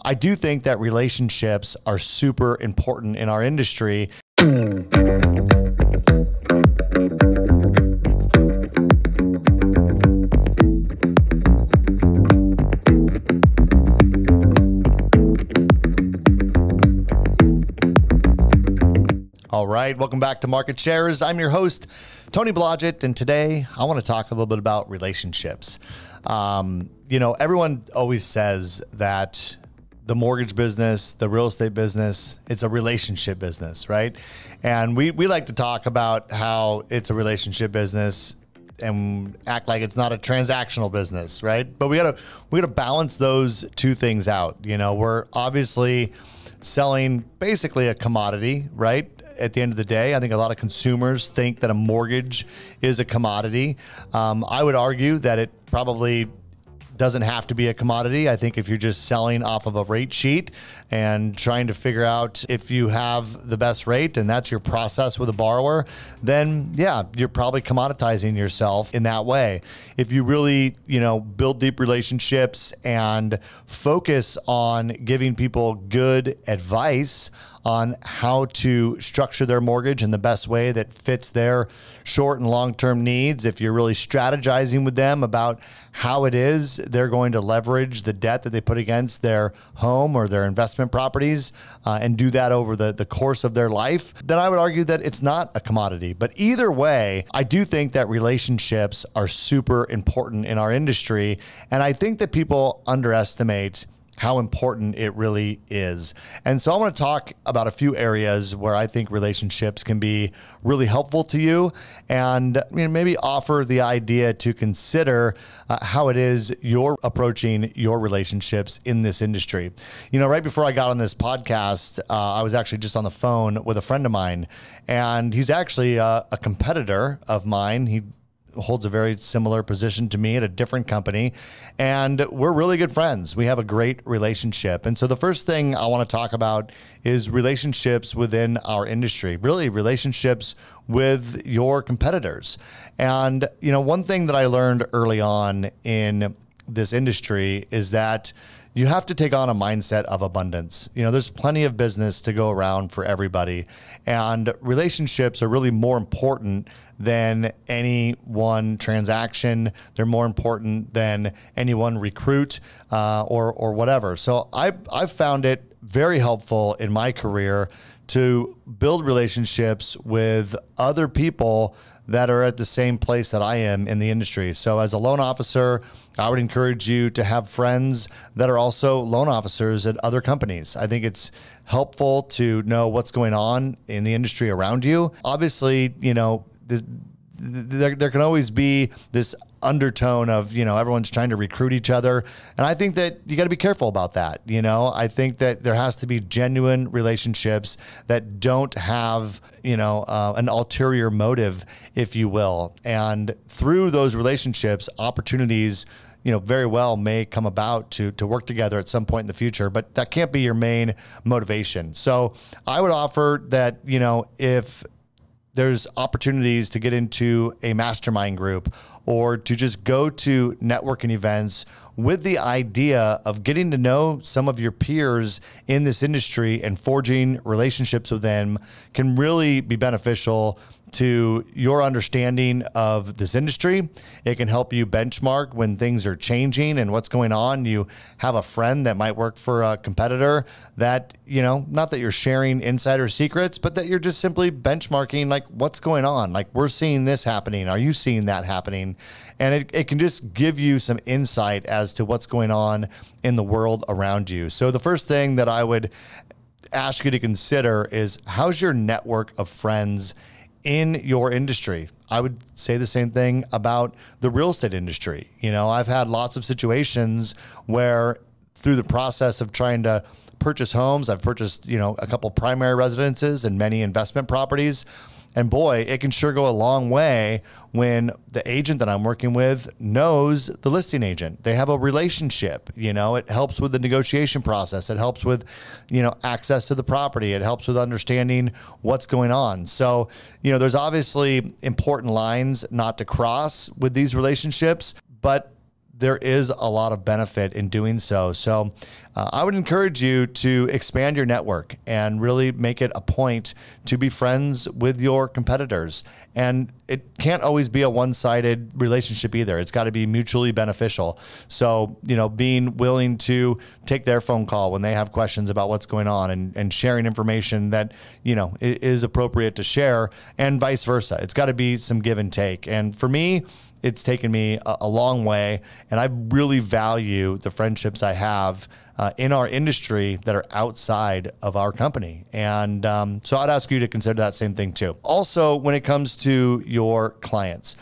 I do think that relationships are super important in our industry. All right, welcome back to Market Shares. I'm your host, Tony Blodgett, and today I want to talk a little bit about relationships. Everyone always says that the mortgage business, the real estate business, it's a relationship business, right? And we like to talk about how it's a relationship business and act like it's not a transactional business, right? But we gotta balance those two things out. We're obviously selling basically a commodity, right? At the end of the day, I think a lot of consumers think that a mortgage is a commodity. I would argue that it probably doesn't have to be a commodity. I think if you're just selling off of a rate sheet and trying to figure out if you have the best rate and that's your process with a borrower, then yeah, you're probably commoditizing yourself in that way. If you really, build deep relationships and focus on giving people good advice on how to structure their mortgage in the best way that fits their short and long-term needs, if you're really strategizing with them about how it is they're going to leverage the debt that they put against their home or their investment properties and do that over the course of their life, then I would argue that it's not a commodity. But either way, I do think that relationships are super important in our industry. And I think that people underestimate how important it really is. And so I want to talk about a few areas where I think relationships can be really helpful to you and maybe offer the idea to consider how it is you're approaching your relationships in this industry. Right before I got on this podcast, I was actually just on the phone with a friend of mine, and he's actually a competitor of mine. He holds a very similar position to me at a different company, and we're really good friends. We have a great relationship. And so the first thing I want to talk about is relationships within our industry, really relationships with your competitors. And, one thing that I learned early on in this industry is that you have to take on a mindset of abundance. There's plenty of business to go around for everybody, and relationships are really more important than any one transaction. They're more important than any one recruit or whatever. So I've found it very helpful in my career to build relationships with other people that are at the same place that I am in the industry. So as a loan officer, I would encourage you to have friends that are also loan officers at other companies. I think it's helpful to know what's going on in the industry around you. Obviously, there can always be this undertone of, everyone's trying to recruit each other. And I think that you got to be careful about that. I think that there has to be genuine relationships that don't have, an ulterior motive, if you will. And through those relationships, opportunities, very well may come about to work together at some point in the future, but that can't be your main motivation. So I would offer that, if there's opportunities to get into a mastermind group or to just go to networking events with the idea of getting to know some of your peers in this industry and forging relationships with them, can really be beneficial to your understanding of this industry. It can help you benchmark when things are changing and what's going on. You have a friend that might work for a competitor that, not that you're sharing insider secrets, but that you're just simply benchmarking, like, what's going on? Like, we're seeing this happening. Are you seeing that happening? And it can just give you some insight as to what's going on in the world around you. So the first thing that I would ask you to consider is, how's your network of friends in your industry? I would say the same thing about the real estate industry. I've had lots of situations where through the process of trying to purchase homes, I've purchased, a couple primary residences and many investment properties. And boy, it can sure go a long way when the agent that I'm working with knows the listing agent. They have a relationship, it helps with the negotiation process. It helps with, access to the property. It helps with understanding what's going on. So, there's obviously important lines not to cross with these relationships, but there is a lot of benefit in doing so. So I would encourage you to expand your network and really make it a point to be friends with your competitors. And it can't always be a one-sided relationship either. It's got to be mutually beneficial. So, being willing to take their phone call when they have questions about what's going on and sharing information that, is appropriate to share, and vice versa. It's got to be some give and take. And for me, it's taken me a long way, and I really value the friendships I have in our industry that are outside of our company. And so I'd ask you to consider that same thing too. Also, when it comes to your clients,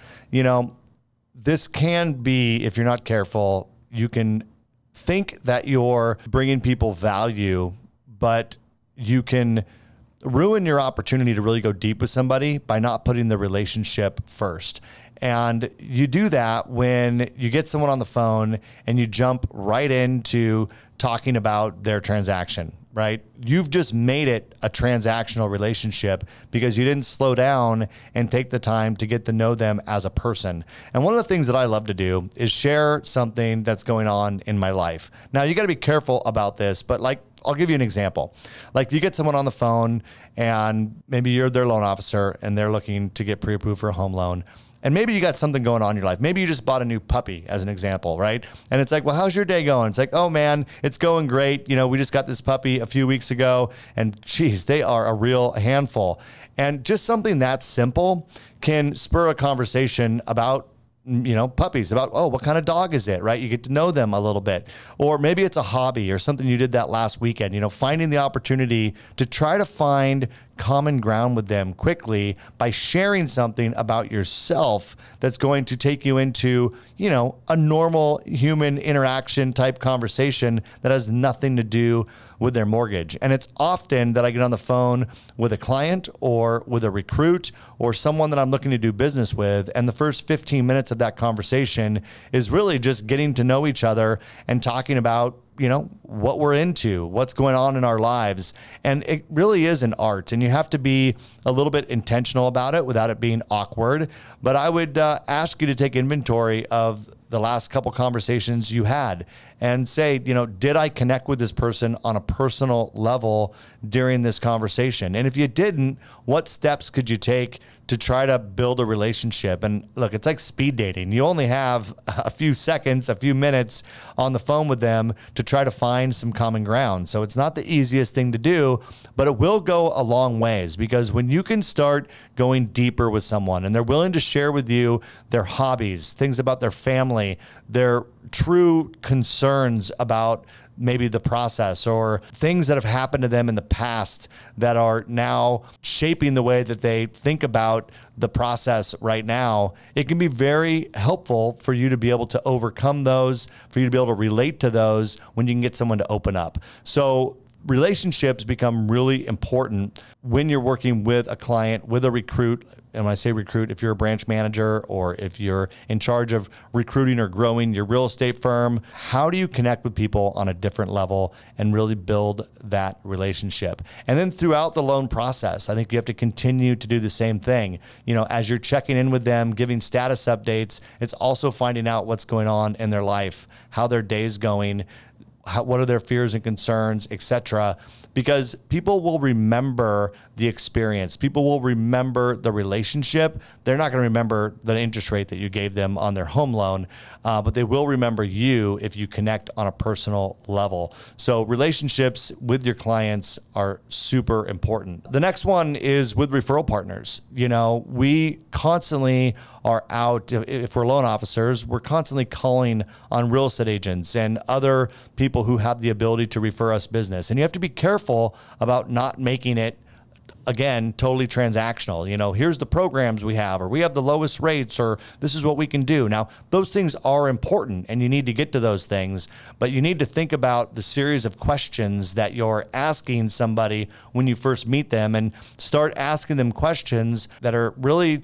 this can be, if you're not careful, you can think that you're bringing people value, but you can ruin your opportunity to really go deep with somebody by not putting the relationship first. And you do that when you get someone on the phone and you jump right into talking about their transaction, right? You've just made it a transactional relationship because you didn't slow down and take the time to get to know them as a person. And one of the things that I love to do is share something that's going on in my life. Now, you got to be careful about this, but I'll give you an example. Like, you get someone on the phone and maybe you're their loan officer and they're looking to get pre-approved for a home loan. And maybe you got something going on in your life. Maybe you just bought a new puppy, as an example, right? And it's like, well, how's your day going? It's like, oh man, it's going great. We just got this puppy a few weeks ago, and geez, they are a real handful. And just something that simple can spur a conversation about puppies, about, oh, what kind of dog is it, right? You get to know them a little bit. Or maybe it's a hobby or something you did that last weekend, finding the opportunity to try to find common ground with them quickly by sharing something about yourself that's going to take you into, a normal human interaction type conversation that has nothing to do with their mortgage. And it's often that I get on the phone with a client or with a recruit or someone that I'm looking to do business with, and the first 15 minutes of that conversation is really just getting to know each other and talking about what we're into, what's going on in our lives. And it really is an art, and you have to be a little bit intentional about it without it being awkward. But I would ask you to take inventory of the last couple conversations you had and say, did I connect with this person on a personal level during this conversation? And if you didn't, what steps could you take to try to build a relationship? And look, it's like speed dating. You only have a few seconds, a few minutes on the phone with them to try to find some common ground. So it's not the easiest thing to do, but it will go a long ways, because when you can start going deeper with someone and they're willing to share with you their hobbies, things about their family, their true concerns about maybe the process or things that have happened to them in the past that are now shaping the way that they think about the process right now, it can be very helpful for you to be able to overcome those, for you to be able to relate to those when you can get someone to open up. So relationships become really important when you're working with a client, with a recruit. And when I say recruit, if you're a branch manager or if you're in charge of recruiting or growing your real estate firm, how do you connect with people on a different level and really build that relationship? And then throughout the loan process, I think you have to continue to do the same thing. As you're checking in with them, giving status updates, it's also finding out what's going on in their life, how their day's going, what are their fears and concerns, etc. Because people will remember the experience. People will remember the relationship. They're not going to remember the interest rate that you gave them on their home loan, but they will remember you if you connect on a personal level. So relationships with your clients are super important. The next one is with referral partners. We constantly are out, if we're loan officers, we're constantly calling on real estate agents and other people who have the ability to refer us business. And you have to be careful about not making it, again, totally transactional. Here's the programs we have, or we have the lowest rates, or this is what we can do. Now, those things are important and you need to get to those things, but you need to think about the series of questions that you're asking somebody when you first meet them, and start asking them questions that are really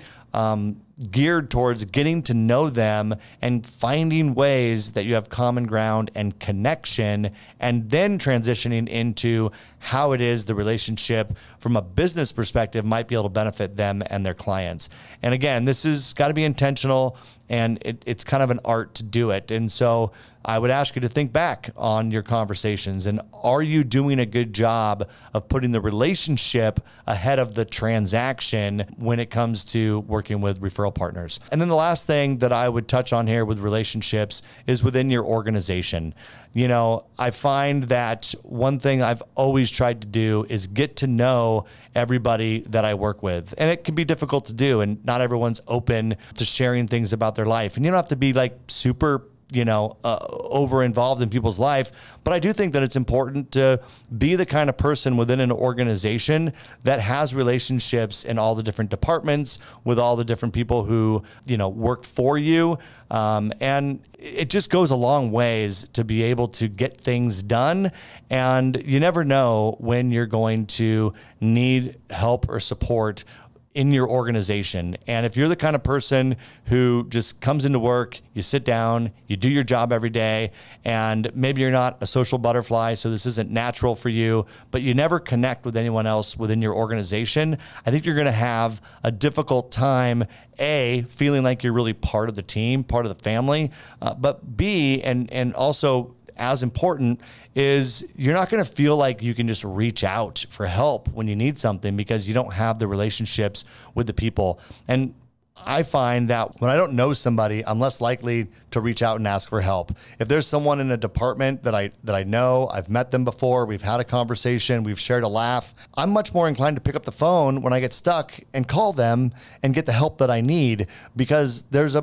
geared towards getting to know them and finding ways that you have common ground and connection, and then transitioning into how it is the relationship from a business perspective might be able to benefit them and their clients. And again, this has got to be intentional, and it's kind of an art to do it. And so I would ask you to think back on your conversations, and are you doing a good job of putting the relationship ahead of the transaction when it comes to working with referral partners? And then the last thing that I would touch on here with relationships is within your organization. You know, I find that one thing I've always tried to do is get to know everybody that I work with. And it can be difficult to do, and not everyone's open to sharing things about their life. And you don't have to be like super over involved in people's life. But I do think that it's important to be the kind of person within an organization that has relationships in all the different departments with all the different people who, work for you. And it just goes a long ways to be able to get things done. And you never know when you're going to need help or support in your organization. And if you're the kind of person who just comes into work, you sit down, you do your job every day, and maybe you're not a social butterfly, so this isn't natural for you, but you never connect with anyone else within your organization, I think you're going to have a difficult time, A, feeling like you're really part of the team, part of the family, but B, and also as important, is you're not going to feel like you can just reach out for help when you need something because you don't have the relationships with the people. And I find that when I don't know somebody, I'm less likely to reach out and ask for help. If there's someone in a department that I know, I've met them before, we've had a conversation, we've shared a laugh, I'm much more inclined to pick up the phone when I get stuck and call them and get the help that I need, because there's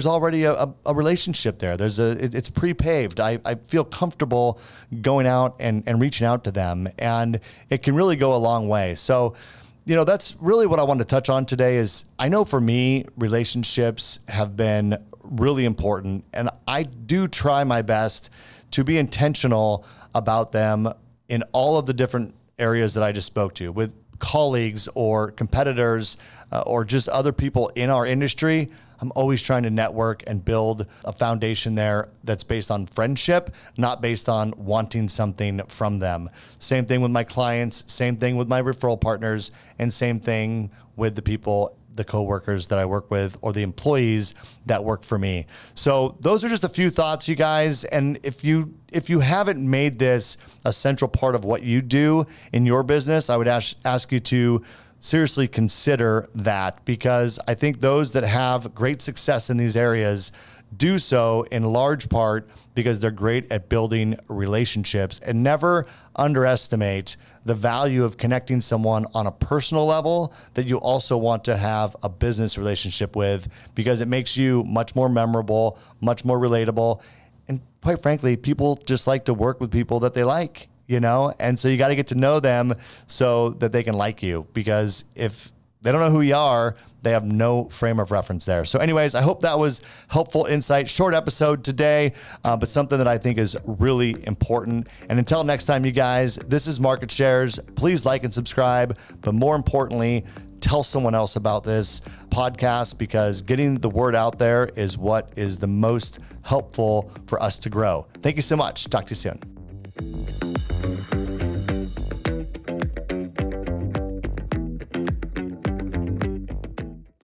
already a relationship there. It's pre-paved. I feel comfortable going out and reaching out to them, and it can really go a long way. So, that's really what I wanted to touch on today. Is I know for me, relationships have been really important, and I do try my best to be intentional about them in all of the different areas that I just spoke to, with colleagues or competitors or just other people in our industry. I'm always trying to network and build a foundation there that's based on friendship, not based on wanting something from them. Same thing with my clients, same thing with my referral partners, and same thing with the people, the coworkers that I work with, or the employees that work for me. So those are just a few thoughts, you guys. And if you haven't made this a central part of what you do in your business, I would ask you to seriously consider that, because I think those that have great success in these areas do so in large part because they're great at building relationships. And never underestimate the value of connecting someone on a personal level that you also want to have a business relationship with, because it makes you much more memorable, much more relatable. And quite frankly, people just like to work with people that they like. And so you got to get to know them so that they can like you, because if they don't know who you are, they have no frame of reference there. So anyways, I hope that was helpful insight. Short episode today, but something that I think is really important. And until next time, you guys, this is Market Shares. Please like and subscribe, but more importantly, tell someone else about this podcast, because getting the word out there is what is the most helpful for us to grow. Thank you so much. Talk to you soon.